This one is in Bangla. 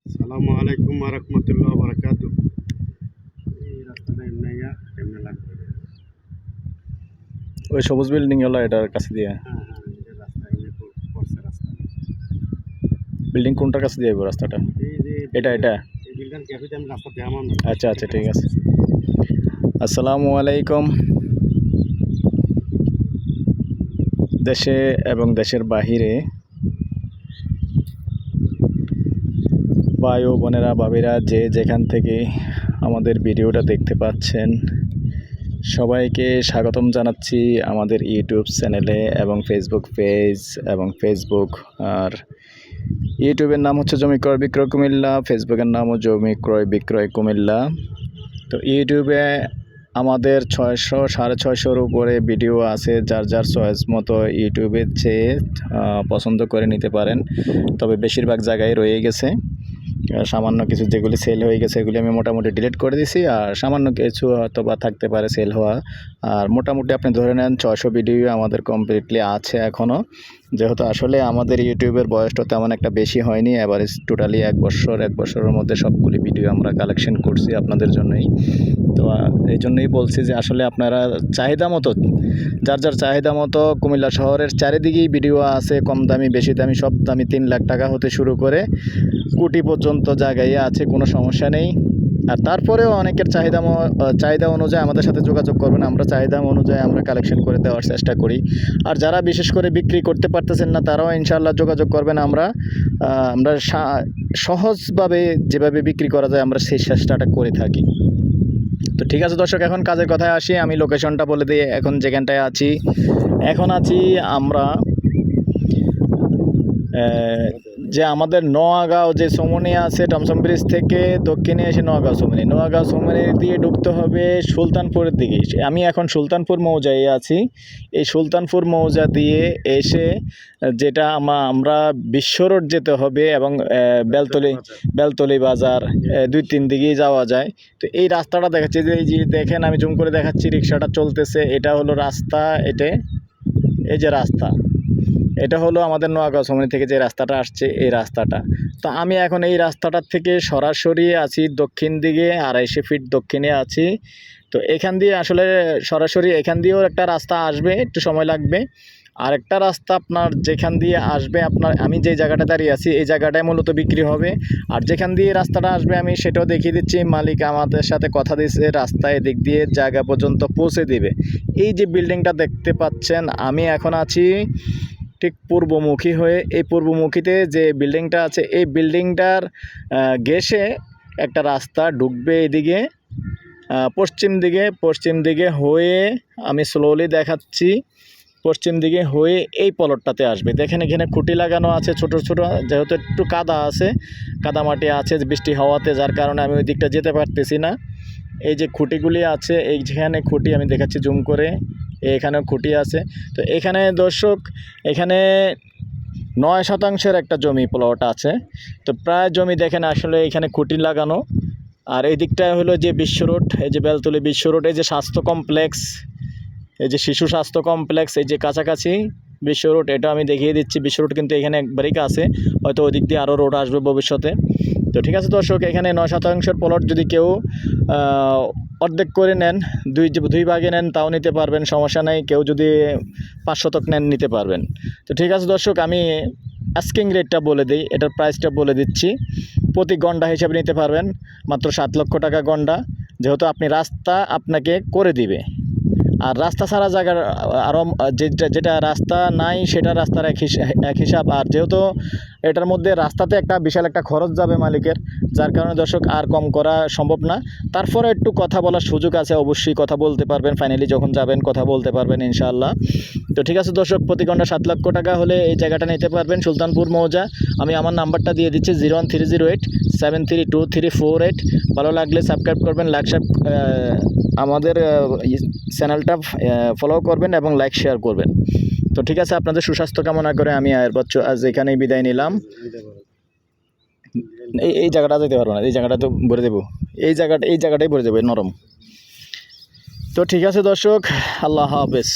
আসসালামু আলাইকুম ওয়া রাহমাতুল্লাহি ওয়া বারাকাতুহু। এই রাস্তাটা এমনি লাগবে। ওই সবুজ বিল্ডিং হলো এটার কাছে দিয়ে। হ্যাঁ, এটা রাস্তা এমনি পড়ছে রাস্তা। বিল্ডিং কোনটার কাছে দিয়ে যাবো রাস্তাটা? এই যে এটা এই বিল্ডিং ক্যাফেতে আমি রাস্তা দেখালাম না। আচ্ছা আচ্ছা, ঠিক আছে। আসসালামু আলাইকুম। দেশে এবং দেশের বাহিরে ভাই ও বোনেরা, ভাবিরা, যে যেখান থেকে আমাদের ভিডিওটা দেখতে পাচ্ছেন, সবাইকে স্বাগতম জানাচ্ছি আমাদের ইউটিউব চ্যানেলে এবং ফেসবুক পেজ এবং ফেসবুক। আর ইউটিউবের নাম হচ্ছে জমি ক্রয় বিক্রয় কুমিল্লা, ফেসবুকের নামও জমি ক্রয় বিক্রয় কুমিল্লা। তো ইউটিউবে আমাদের 600 650-র উপরে ভিডিও আছে। যার যার চয়েস মতো ইউটিউবের চেয়ে পছন্দ করে নিতে পারেন। তবে বেশিরভাগ জায়গায় রয়ে গেছে। সামান্য কিছু যেগুলি সেল হয়ে গেছে এগুলি আমি মোটামুটি ডিলিট করে দিছি, আর সামান্য কিছু হয়তো বা থাকতে পারে সেল হওয়া। আর মোটামুটি আপনি ধরে নেন 600 ভিডিও আমাদের কমপ্লিটলি আছে এখনও। যেহেতু আসলে আমাদের ইউটিউবের বয়সটা তেমন একটা বেশি হয়নি, এভারেজ টোটালি 1 বছরের মধ্যে সবগুলি ভিডিও আমরা কালেকশন করছি আপনাদের জন্যই। তো এই জন্যই বলছি যে আসলে আপনারা চাহিদা মতো, যার যার চাহিদা মতো কুমিল্লা শহরের চারিদিকেই ভিডিও আছে। কম দামি, বেশি দামি, সব দামি, 3 লাখ টাকা হতে শুরু করে কোটি পর্যন্ত জায়গায় আছে, কোনো সমস্যা নেই। আর তারপরেও অনেকের চাহিদা অনুযায়ী আমাদের সাথে যোগাযোগ করবেন। আমরা চাহিদা অনুযায়ী আমরা কালেকশন করে দেওয়ার চেষ্টা করি। আর যারা বিশেষ করে বিক্রি করতে পারতেছেন না, তারাও ইনশাআল্লাহ যোগাযোগ করবেন। আমরা সহজভাবে যেভাবে বিক্রি করা যায় আমরা সেই চেষ্টাটা করে থাকি। তো ঠিক আছে দর্শক, এখন কাজের কথায় আসি। আমি লোকেশনটা বলে দিই। এখন যেখানটায় আছি, এখন আছি আমরা যে আমাদের নোয়াগাঁও যে সমনি আছে, টমসম ব্রিজ থেকে দক্ষিণে এসে নোয়াগাঁও সমনি দিয়ে ঢুকতে হবে সুলতানপুরের দিকে। আমি এখন সুলতানপুর মৌজায় আছি। এই সুলতানপুর মৌজা দিয়ে এসে যেটা আমরা বিশ্ব রোড যেতে হবে এবং বেলতলি বাজার, 2-3 দিকেই যাওয়া যায়। তো এই রাস্তাটা দেখাচ্ছি, যে এই যে দেখেন, আমি জুম করে দেখাচ্ছি, রিক্সাটা চলতেছে। এটা হলো রাস্তা। এই যে রাস্তা, এটা হলো আমাদের নোয়াগাঁও সমনি থেকে যে রাস্তাটা আসছে, এই রাস্তাটা। তো আমি এখন এই রাস্তাটার থেকে সরাসরি আছি দক্ষিণ দিকে, 250 ফিট দক্ষিণে আছি। তো এখান দিয়ে আসলে সরাসরি এখান দিয়েও একটা রাস্তা আসবে, একটু সময় লাগবে। আরেকটা রাস্তা আপনার যেখান দিয়ে আসবে, আমি যে জায়গাটা দাঁড়িয়ে আছি এই জায়গাটায় মূলত বিক্রি হবে। আর যেখান দিয়ে রাস্তাটা আসবে আমি সেটাও দেখিয়ে দিচ্ছি। মালিক আমাদের সাথে কথা দিয়েছে, রাস্তা এদিক দিয়ে জায়গা পর্যন্ত পৌঁছে দিবে। এই যে বিল্ডিংটা দেখতে পাচ্ছেন, আমি এখন আছি ঠিক পূর্বমুখী হয়ে। এই পূর্বমুখীতে যে বিল্ডিংটা আছে, এই বিল্ডিংটার ঘেঁষে একটা রাস্তা ঢুকবে এদিকে পশ্চিম দিকে হয়ে। আমি স্লোলি দেখাচ্ছি। পশ্চিম দিকে হয়ে এই পলটটাতে আসবে। দেখেন এখানে খুঁটি লাগানো আছে ছোট ছোট, যেহেতু একটু কাদা আছে, কাদামাটি আছে বৃষ্টি হওয়াতে, যার কারণে আমি ওই দিকটা যেতে পারতেছি না। এই যে খুঁটিগুলি আছে, এই যেখানে খুঁটি আমি দেখাচ্ছি জুম করে, এখানেও খুঁটি আছে। তো এখানে দর্শক, এখানে 9 শতাংশের একটা জমি প্লট আছে। তো প্রায় জমি দেখেন আসলে এখানে খুঁটি লাগানো। আর এই দিকটায় হলো যে বিশ্ব রোড, এই যে বেলতলি বিশ্ব রোড, এই যে স্বাস্থ্য কমপ্লেক্স, এই যে শিশু স্বাস্থ্য কমপ্লেক্স, এই যে কাছাকাছি বিশ্ব রোড, এটা আমি দেখিয়ে দিচ্ছি। বিশ্ব রোড কিন্তু এখানে একবারই কাছে, হয়তো ওই দিক দিয়ে আরও রোড আসবে ভবিষ্যতে। তো ঠিক আছে দর্শক, এখানে 9 শতাংশের প্লট যদি কেউ অর্ধেক করে নেন, দুই ভাগে নেন, তাও নিতে পারবেন, সমস্যা নেই। কেউ যদি 5 শতক নেন, নিতে পারবেন। তো ঠিক আছে দর্শক, আমি আস্কিং রেটটা বলে দিই, এটার প্রাইসটা বলে দিচ্ছি। প্রতি গন্ডা হিসাবে নিতে পারবেন মাত্র 7 লক্ষ টাকা গন্ডা, যেহেতু আপনি রাস্তা আপনাকে করে দিবে। আর রাস্তা ছাড়া জায়গার আরও যেটা রাস্তা নাই সেটা রাস্তার এক হিসাব। আর যেহেতু এটার মধ্যে রাস্তাতে একটা বিশাল একটা খরচ যাবে মালিকের, যার কারণে দর্শক আর কম করা সম্ভব না। তারপরে একটু কথা বলার সুযোগ আছে, অবশ্যই কথা বলতে পারবেন। ফাইনালি যখন যাবেন কথা বলতে পারবেন ইনশাআল্লাহ। তো ঠিক আছে দর্শক, প্রতি ঘন্টা 7 লক্ষ টাকা হলে এই জায়গাটা নিতে পারবেন, সুলতানপুর মৌজা। আমি আমার নাম্বারটা দিয়ে দিচ্ছি 01308732348। ভালো লাগলে সাবস্ক্রাইব করবেন, আমাদের চ্যানেলটা ফলো করবেন এবং লাইক শেয়ার করবেন। তো ঠিক আছে, আপনাদের সুস্বাস্থ্য কামনা করে আমি আয়ের বচ্চ আজ এখানেই বিদায় নিলাম। এই জায়গাটা যেতে পারবো না, এই জায়গাটা তো ভরে দেবো, এই জায়গাটাই ভরে দেবো, নরম। তো ঠিক আছে দর্শক, আল্লাহ হাফেজ।